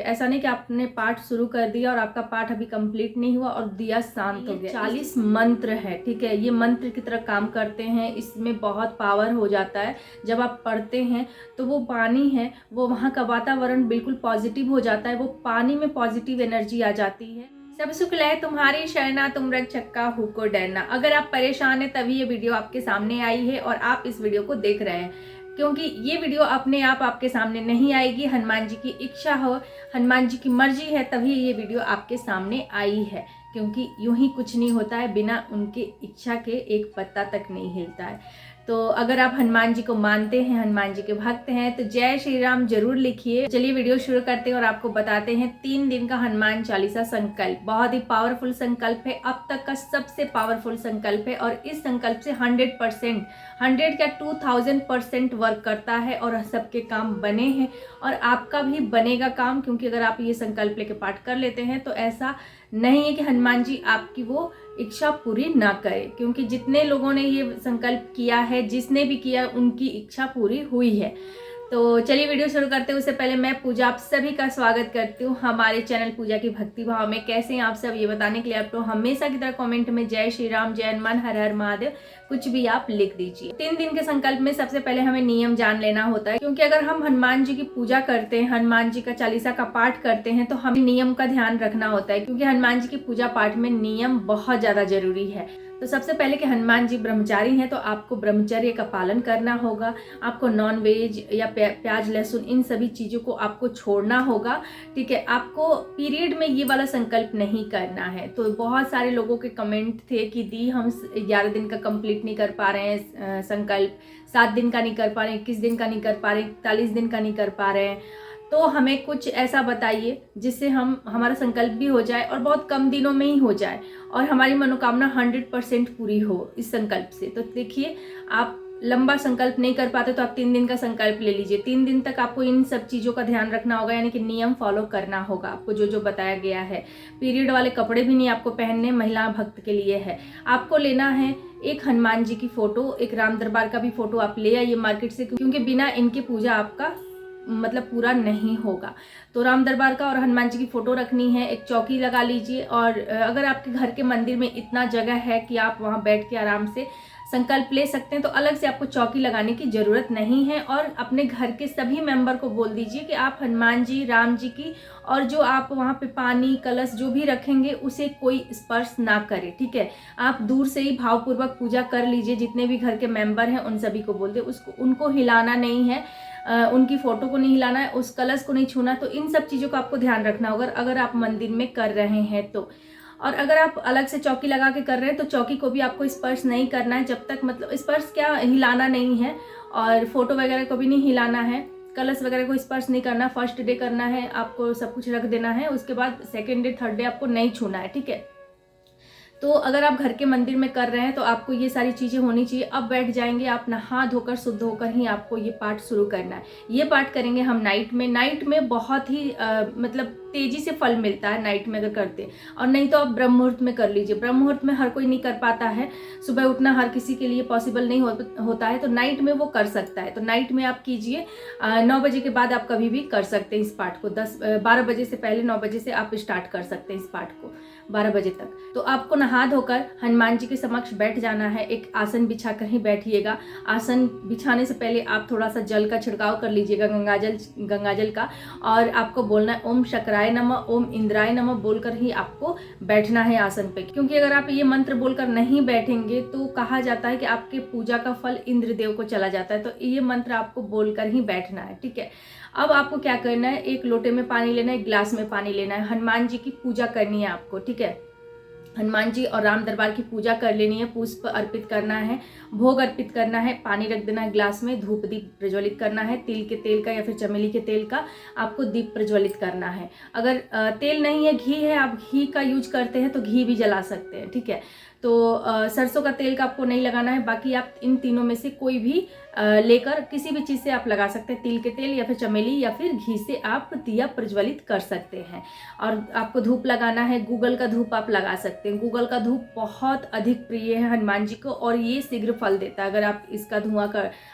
ऐसा नहीं कि आपने पाठ शुरू कर दिया और आपका पाठ अभी कंप्लीट नहीं हुआ और दिया शांत हो गया। 40 मंत्र है, ठीक है, ये मंत्र की तरह काम करते हैं, इसमें बहुत पावर हो जाता है। जब आप पढ़ते हैं तो वो पानी है, वो वहाँ का वातावरण बिल्कुल पॉजिटिव हो जाता है, वो पानी में पॉजिटिव एनर्जी आ जाती है। सब सुख लय तुम्हारी शरणा, तुम रक्षक का हुको डरना। अगर आप परेशान हैं तभी ये वीडियो आपके सामने आई है और आप इस वीडियो को देख रहे हैं, क्योंकि ये वीडियो अपने आप आपके सामने नहीं आएगी। हनुमान जी की इच्छा हो, हनुमान जी की मर्जी है तभी ये वीडियो आपके सामने आई है, क्योंकि यूं ही कुछ नहीं होता है, बिना उनके इच्छा के एक पत्ता तक नहीं हिलता है। तो अगर आप हनुमान जी को मानते हैं, हनुमान जी के भक्त हैं, तो जय श्री राम जरूर लिखिए। चलिए वीडियो शुरू करते हैं और आपको बताते हैं 3 दिन का हनुमान चालीसा संकल्प। बहुत ही पावरफुल संकल्प है, अब तक का सबसे पावरफुल संकल्प है और इस संकल्प से 100% 100 क्या 2000% वर्क करता है और सबके काम बने हैं और आपका भी बनेगा काम, क्योंकि अगर आप ये संकल्प लेके पाठ कर लेते हैं तो ऐसा नहीं है कि हनुमान जी आपकी वो इच्छा पूरी ना करे, क्योंकि जितने लोगों ने ये संकल्प किया है, जिसने भी किया, उनकी इच्छा पूरी हुई है। तो चलिए वीडियो शुरू करते हैं। उससे पहले मैं पूजा आप सभी का स्वागत करती हूँ हमारे चैनल पूजा की भक्ति भाव में। कैसे हैं आप सब ये बताने के लिए आप तो हमेशा की तरह कमेंट में जय श्री राम, जय हनुमान, हर हर महादेव कुछ भी आप लिख दीजिए। 3 दिन के संकल्प में सबसे पहले हमें नियम जान लेना होता है, क्योंकि अगर हम हनुमान जी की पूजा करते हैं, हनुमान जी का चालीसा का पाठ करते हैं, तो हमें नियम का ध्यान रखना होता है, क्योंकि हनुमान जी की पूजा पाठ में नियम बहुत ज्यादा जरूरी है। तो सबसे पहले कि हनुमान जी ब्रह्मचारी हैं, तो आपको ब्रह्मचर्य का पालन करना होगा। आपको नॉन वेज या प्याज लहसुन इन सभी चीज़ों को आपको छोड़ना होगा, ठीक है। आपको पीरियड में ये वाला संकल्प नहीं करना है। तो बहुत सारे लोगों के कमेंट थे कि दी हम 11 दिन का कंप्लीट नहीं कर पा रहे हैं संकल्प, 7 दिन का नहीं कर पा रहे हैं, 21 दिन का नहीं कर पा रहे हैं, 41 दिन का नहीं कर पा रहे हैं। तो हमें कुछ ऐसा बताइए जिससे हमारा संकल्प भी हो जाए और बहुत कम दिनों में ही हो जाए और हमारी मनोकामना 100% पूरी हो इस संकल्प से। तो देखिए, आप लंबा संकल्प नहीं कर पाते तो आप 3 दिन का संकल्प ले लीजिए। 3 दिन तक आपको इन सब चीज़ों का ध्यान रखना होगा, यानी कि नियम फॉलो करना होगा आपको, जो जो बताया गया है। पीरियड वाले कपड़े भी नहीं आपको पहनने, महिला भक्त के लिए है। आपको लेना है एक हनुमान जी की फोटो, एक राम दरबार का भी फोटो आप ले आइए मार्केट से, क्योंकि बिना इनके पूजा आपका मतलब पूरा नहीं होगा। तो राम दरबार का और हनुमान जी की फोटो रखनी है। एक चौकी लगा लीजिए, और अगर आपके घर के मंदिर में इतना जगह है कि आप वहां बैठ के आराम से संकल्प ले सकते हैं, तो अलग से आपको चौकी लगाने की जरूरत नहीं है। और अपने घर के सभी मेंबर को बोल दीजिए कि आप हनुमान जी, राम जी की, और जो आप वहाँ पे पानी कलश जो भी रखेंगे उसे कोई स्पर्श ना करे, ठीक है। आप दूर से ही भावपूर्वक पूजा कर लीजिए। जितने भी घर के मेंबर हैं उन सभी को बोल दे, उनको हिलाना नहीं है, उनकी फोटो को नहीं हिलाना है, उस कलश को नहीं छूना। तो इन सब चीज़ों का आपको ध्यान रखना होगा अगर आप मंदिर में कर रहे हैं तो। और अगर आप अलग से चौकी लगा के कर रहे हैं तो चौकी को भी आपको स्पर्श नहीं करना है, जब तक मतलब स्पर्श क्या, हिलाना नहीं है, और फोटो वगैरह को भी नहीं हिलाना है, कलश वगैरह को स्पर्श नहीं करना। फर्स्ट डे करना है, आपको सब कुछ रख देना है, उसके बाद सेकेंड डे, थर्ड डे आपको नहीं छूना है, ठीक है। तो अगर आप घर के मंदिर में कर रहे हैं तो आपको ये सारी चीज़ें होनी चाहिए। अब बैठ जाएंगे आप, नहा धोकर शुद्ध होकर ही आपको ये पाठ शुरू करना है। ये पाठ करेंगे हम नाइट में। नाइट में बहुत ही मतलब तेजी से फल मिलता है नाइट में अगर करते, और नहीं तो आप ब्रह्म मुहूर्त में कर लीजिए। ब्रह्म मुहूर्त में हर कोई नहीं कर पाता है, सुबह उठना हर किसी के लिए पॉसिबल नहीं होता है, तो नाइट में वो कर सकता है। तो नाइट में आप कीजिए, 9 बजे के बाद आप कभी भी कर सकते हैं इस पाठ को। 12 बजे से पहले 9 बजे से आप स्टार्ट कर सकते हैं इस पाठ को 12 बजे तक। तो आपको नहा धोकर हनुमान जी के समक्ष बैठ जाना है। एक आसन बिछा कर ही बैठिएगा। आसन बिछाने से पहले आप थोड़ा सा जल का छिड़काव कर लीजिएगा, गंगाजल का, और आपको बोलना है ओम शक्राय नमः, ओम इंद्राय नमः बोलकर ही आपको बैठना है आसन पे। क्योंकि अगर आप ये मंत्र बोलकर नहीं बैठेंगे तो कहा जाता है कि आपके पूजा का फल इंद्रदेव को चला जाता है। तो ये मंत्र आपको बोलकर ही बैठना है, ठीक है। अब आपको क्या करना है, एक लोटे में पानी लेना है, एक गिलास में पानी लेना है। हनुमान जी की पूजा करनी है आपको, ठीक है। हनुमान जी और राम दरबार की पूजा कर लेनी है, पुष्प अर्पित करना है, भोग अर्पित करना है, पानी रख देना है गिलास में, धूप दीप प्रज्वलित करना है। तिल के तेल का या फिर चमेली के तेल का आपको दीप प्रज्वलित करना है। अगर तेल नहीं है, घी है, आप घी का यूज करते हैं तो घी भी जला सकते हैं, ठीक है। तो सरसों का तेल का आपको नहीं लगाना है। बाकी आप इन तीनों में से कोई भी लेकर किसी भी चीज़ से आप लगा सकते हैं, तिल के तेल या फिर चमेली या फिर घी से आप दिया प्रज्वलित कर सकते हैं। और आपको धूप लगाना है, गूगल का धूप आप लगा सकते हैं। गूगल का धूप बहुत अधिक प्रिय है हनुमान जी को और ये शीघ्र फल देता है। अगर आप इसका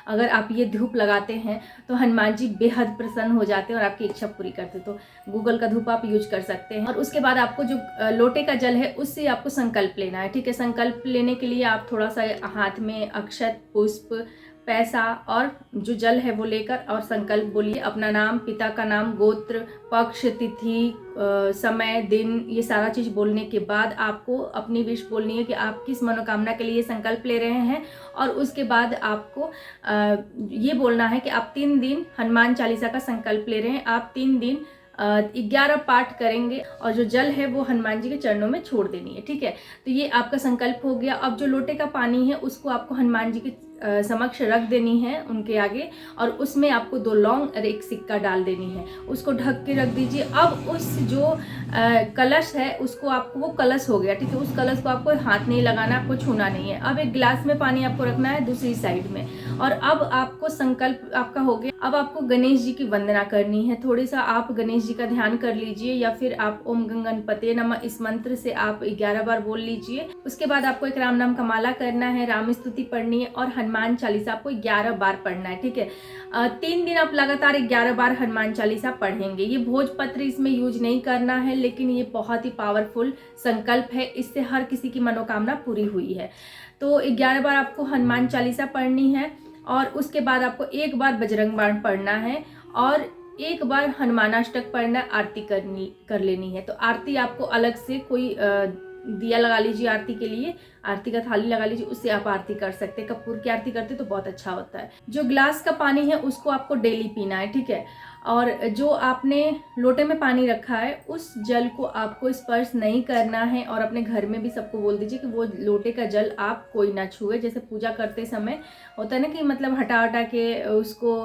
अगर आप ये धूप लगाते हैं तो हनुमान जी बेहद प्रसन्न हो जाते हैं और आपकी इच्छा पूरी करते हैं। तो गूगल का धूप आप यूज कर सकते हैं। और उसके बाद आपको जो लोटे का जल है उससे आपको संकल्प लेना है, ठीक है। संकल्प लेने के लिए आप थोड़ा सा हाथ में अक्षत, पुष्प, पैसा और जो जल है वो लेकर और संकल्प बोलिए। अपना नाम, पिता का नाम, गोत्र, पक्ष, तिथि, समय, दिन, ये सारा चीज़ बोलने के बाद आपको अपनी विश बोलनी है कि आप किस मनोकामना के लिए संकल्प ले रहे हैं। और उसके बाद आपको ये बोलना है कि आप 3 दिन हनुमान चालीसा का संकल्प ले रहे हैं। आप 3 दिन 11 पाठ करेंगे और जो जल है वो हनुमान जी के चरणों में छोड़ देनी है, ठीक है। तो ये आपका संकल्प हो गया। अब जो लोटे का पानी है उसको आपको हनुमान जी के समक्ष रख देनी है उनके आगे, और उसमें आपको 2 लौंग और 1 सिक्का डाल देनी है। उसको ढक के रख दीजिए। अब उस जो कलश है उसको आपको, वो कलश हो गया, ठीक है। उस कलश को आपको हाथ नहीं लगाना, आपको छूना नहीं है। अब एक गिलास में पानी आपको रखना है दूसरी साइड में। और अब आपको संकल्प आपका हो गया। अब आपको गणेश जी की वंदना करनी है। थोड़ी सा आप गणेश जी का ध्यान कर लीजिए या फिर आप ओम गणपते नमः इस मंत्र से आप 11 बार बोल लीजिए। उसके बाद आपको एक राम नाम का माला करना है, राम स्तुति पढ़नी है और हनुमान चालीसा आपको 11 बार पढ़ना है, ठीक है। 3 दिन आप लगातार 11 बार हनुमान चालीसा पढ़ेंगे। ये भोजपत्र इसमें यूज नहीं करना है, लेकिन ये बहुत ही पावरफुल संकल्प है। इससे हर किसी की मनोकामना पूरी हुई है। तो 11 बार आपको हनुमान चालीसा पढ़नी है और उसके बाद आपको 1 बार बजरंग बाण पढ़ना है और 1 बार हनुमानाष्टक पढ़ना, आरती कर लेनी है। तो आरती आपको अलग से कोई दिया लगा लीजिए आरती के लिए, आरती का थाली लगा लीजिए, उससे आप आरती कर सकते हैं। कपूर की आरती करते तो बहुत अच्छा होता है। जो ग्लास का पानी है उसको आपको डेली पीना है, ठीक है। और जो आपने लोटे में पानी रखा है उस जल को आपको स्पर्श नहीं करना है। और अपने घर में भी सबको बोल दीजिए कि वो लोटे का जल आप कोई ना छुए। जैसे पूजा करते समय होता है ना कि मतलब हटा के उसको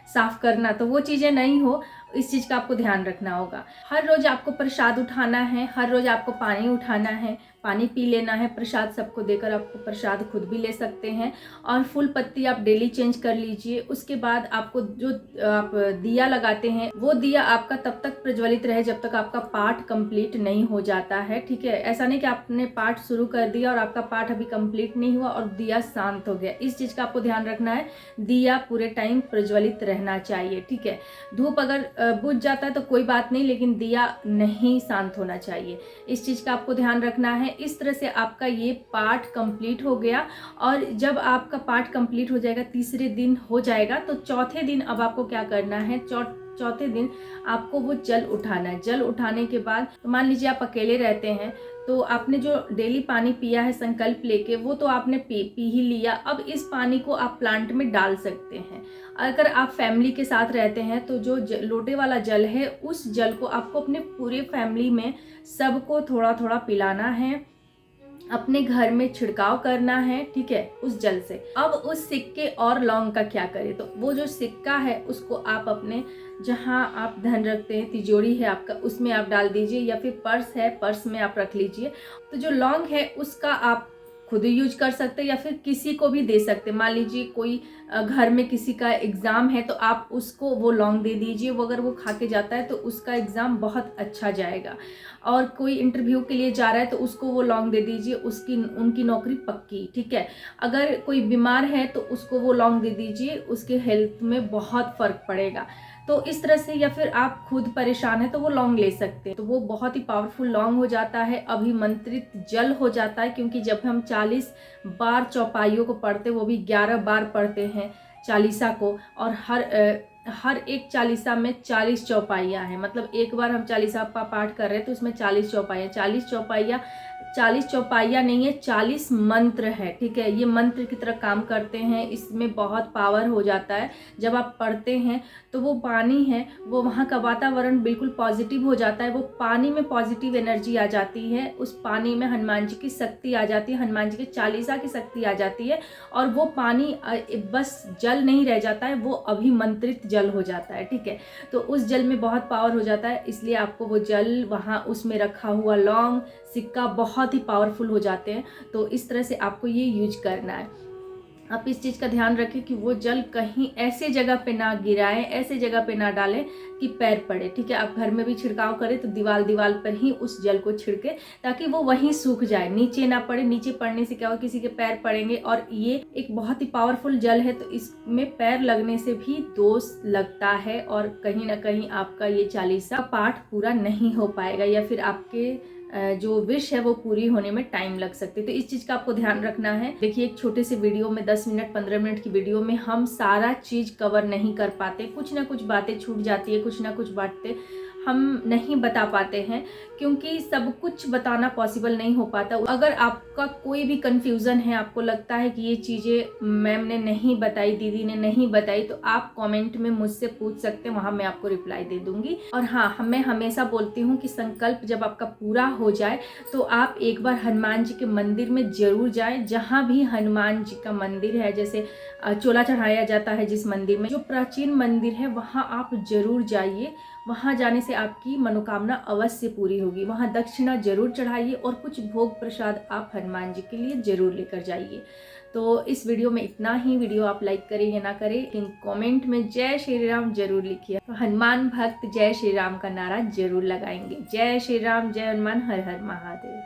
साफ करना, तो वो चीज़ें नहीं हो, इस चीज़ का आपको ध्यान रखना होगा। हर रोज़ आपको प्रसाद उठाना है, हर रोज़ आपको पानी उठाना है, पानी पी लेना है। प्रसाद सबको देकर आपको प्रसाद खुद भी ले सकते हैं। और फूल पत्ती आप डेली चेंज कर लीजिए। उसके बाद आपको जो आप दिया लगाते हैं वो दिया आपका तब तक प्रज्वलित रहे जब तक आपका पाठ कंप्लीट नहीं हो जाता है, ठीक है। ऐसा नहीं कि आपने पाठ शुरू कर दिया और आपका पाठ अभी कंप्लीट नहीं हुआ और दिया शांत हो गया। इस चीज़ का आपको ध्यान रखना है, दिया पूरे टाइम प्रज्वलित रहना चाहिए, ठीक है। धूप अगर बुझ जाता है तो कोई बात नहीं, लेकिन दिया नहीं शांत होना चाहिए। इस चीज़ का आपको ध्यान रखना है। इस तरह से आपका ये पाठ कंप्लीट हो गया। और जब आपका पाठ कंप्लीट हो जाएगा, तीसरे दिन हो जाएगा, तो चौथे दिन अब आपको क्या करना है, चौथे दिन आपको वो जल उठाना है। जल उठाने के बाद तो मान लीजिए आप अकेले रहते हैं तो आपने जो डेली पानी पिया है संकल्प लेके, वो तो आपने पी ही लिया। अब इस पानी को आप प्लांट में डाल सकते हैं। अगर आप फैमिली के साथ रहते हैं तो जो लोटे वाला जल है उस जल को आपको अपने पूरे फैमिली में सबको थोड़ा थोड़ा पिलाना है, अपने घर में छिड़काव करना है, ठीक है, उस जल से। अब उस सिक्के और लौंग का क्या करें, तो वो जो सिक्का है उसको आप अपने जहाँ आप धन रखते हैं, तिजोरी है आपका, उसमें आप डाल दीजिए या फिर पर्स है, पर्स में आप रख लीजिए। तो जो लौंग है उसका आप खुद यूज कर सकते हैं या फिर किसी को भी दे सकते हैं। मान लीजिए कोई घर में किसी का एग्ज़ाम है तो आप उसको वो लौंग दे दीजिए, वो अगर वो खा के जाता है तो उसका एग्ज़ाम बहुत अच्छा जाएगा। और कोई इंटरव्यू के लिए जा रहा है तो उसको वो लौंग दे दीजिए, उनकी नौकरी पक्की, ठीक है। अगर कोई बीमार है तो उसको वो लौंग दे दीजिए, उसके हेल्थ में बहुत फ़र्क पड़ेगा। तो इस तरह से, या फिर आप खुद परेशान हैं तो वो लौंग ले सकते हैं, तो वो बहुत ही पावरफुल लौंग हो जाता है, अभिमंत्रित जल हो जाता है। क्योंकि जब हम 40 बार चौपाइयों को पढ़ते, वो भी 11 बार पढ़ते हैं चालीसा को, और हर एक चालीसा में 40 चौपाइयाँ हैं। मतलब एक बार हम चालीसा का पाठ कर रहे हैं तो उसमें 40 चौपाइयाँ, 40 चौपाइयाँ नहीं है, 40 मंत्र है, ठीक है। ये मंत्र की तरह काम करते हैं, इसमें बहुत पावर हो जाता है। जब आप पढ़ते हैं तो वो पानी है, वो वहाँ का वातावरण बिल्कुल पॉजिटिव हो जाता है। वो पानी में पॉजिटिव एनर्जी आ जाती है, उस पानी में हनुमान जी की शक्ति आ जाती है, हनुमान जी की चालीसा की शक्ति आ जाती है। और वो पानी बस जल नहीं रह जाता है, वो अभिमंत्रित जल हो जाता है, ठीक है। तो उस जल में बहुत पावर हो जाता है, इसलिए आपको वो जल वहाँ उसमें रखा हुआ लौंग, सिक्का बहुत बहुत ही पावरफुल हो जाते हैं। तो इस तरह से आपको ये यूज करना है। आप इस चीज़ का ध्यान रखें कि वो जल कहीं ऐसे जगह पे ना गिराएं, ऐसे जगह पे ना डालें कि पैर पड़े, ठीक है। आप घर में भी छिड़काव करें तो दीवार पर ही उस जल को छिड़के, ताकि वो वहीं सूख जाए, नीचे ना पड़े। नीचे पड़ने से क्या होगा, किसी के पैर पड़ेंगे। और ये एक बहुत ही पावरफुल जल है, तो इसमें पैर लगने से भी दोष लगता है और कहीं ना कहीं आपका ये 40 पाठ पूरा नहीं हो पाएगा, या फिर आपके जो विश है वो पूरी होने में टाइम लग सकती है। तो इस चीज़ का आपको ध्यान रखना है। देखिए, एक छोटे से वीडियो में 10 मिनट 15 मिनट की वीडियो में हम सारा चीज़ कवर नहीं कर पाते, कुछ ना कुछ बातें छूट जाती है, कुछ ना कुछ बातें हम नहीं बता पाते हैं, क्योंकि सब कुछ बताना पॉसिबल नहीं हो पाता। अगर आपका कोई भी कंफ्यूजन है, आपको लगता है कि ये चीज़ें मैम ने नहीं बताई, दीदी ने नहीं बताई, तो आप कमेंट में मुझसे पूछ सकते हैं, वहाँ मैं आपको रिप्लाई दे दूंगी। और हाँ, मैं हमेशा बोलती हूँ कि संकल्प जब आपका पूरा हो जाए तो आप एक बार हनुमान जी के मंदिर में जरूर जाएं। जहाँ भी हनुमान जी का मंदिर है, जैसे चोला चढ़ाया जाता है जिस मंदिर में, जो प्राचीन मंदिर है, वहाँ आप जरूर जाइए। वहाँ जाने से आपकी मनोकामना अवश्य पूरी होगी। वहाँ दक्षिणा जरूर चढ़ाइए और कुछ भोग प्रसाद आप हनुमान जी के लिए जरूर लेकर जाइए। तो इस वीडियो में इतना ही। वीडियो आप लाइक करें या ना करें, लेकिन कमेंट में जय श्री राम जरूर लिखिए। तो हनुमान भक्त जय श्री राम का नारा जरूर लगाएंगे। जय श्री राम, जय हनुमान, हर हर महादेव।